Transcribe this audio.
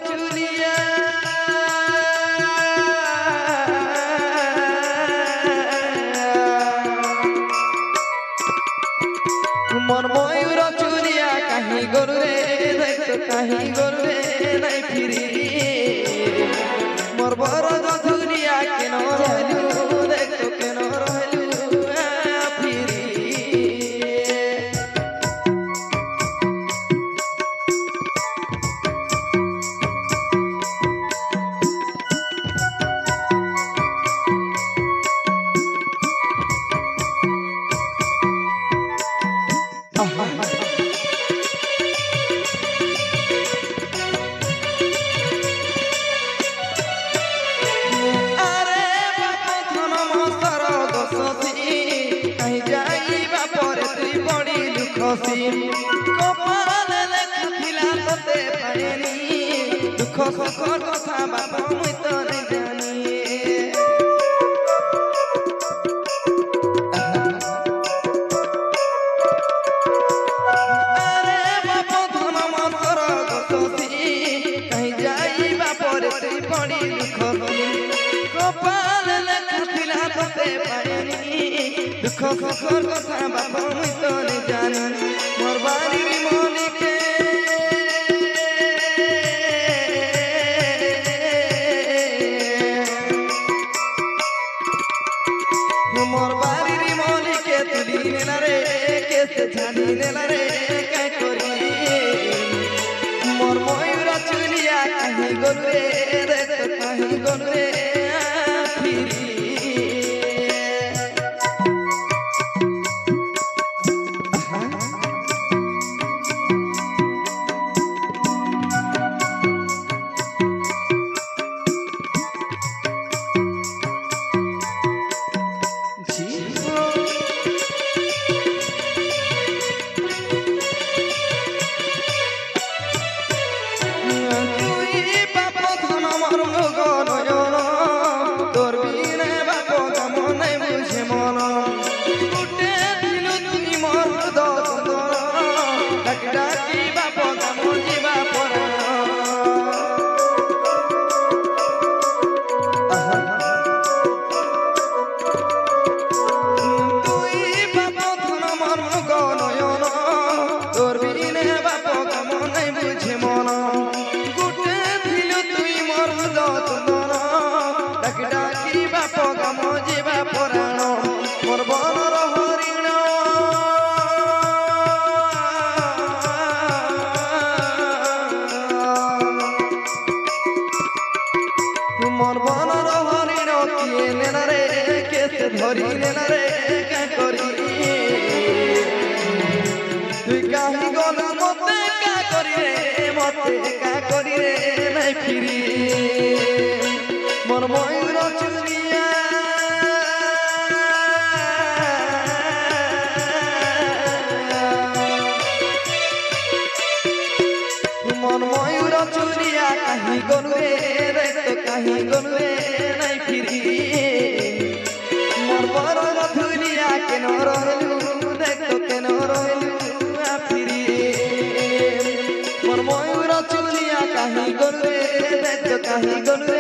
চুলিয়া মোর ময়ূর চুলিয়া কাহি গরু রে দেখতো কাহি গরু রে নাই ফিরি মোর বড় চুলিয়া কেন রইলু দেখতো কেন রইলু ফিরি কপালে লেখা ଥିଲା তোতে পাইনি দুঃখ সুখর কথা বাপ মুই তো নাই জানি আরে বাপ ধন মন্তর দোষী কাহি যাইবা পরে তুই পড়ি দুঃখী কপালে লেখা ଥିଲା তোতে পাইনি দুঃখ সুখর কথা বাপ মুই তো নাই জানি মোর বাড়ির মনিকে মোর বাড়ির মনিকে তুলি নেলা রে কেসে ঝাড়ি নেলা রে কাই করি মোর ময়ূর চুলিয়া কাহি গরু রে দেখতো কাহি গরু রে ফিরি মোর বনর হরিণ কিয়ে নেলা রে কেসে ধরি নেলা রে কা করি তুই কাহি গল মতে কা করি রে মতে কা করি রে নাই ফিরি মোর ময়ূর চুলিয়া মোর ময়ূর চুলিয়া কাহি গলু রে দেখতো কাহি গলু রে নাই ফিরি মোর বড় ধুলিয়া কেন রহিলু দেখতো কেন রহিলু ফিরি মোর ময়ূর চুলিয়া কাহি গলু রে দেখতো কাহি গলু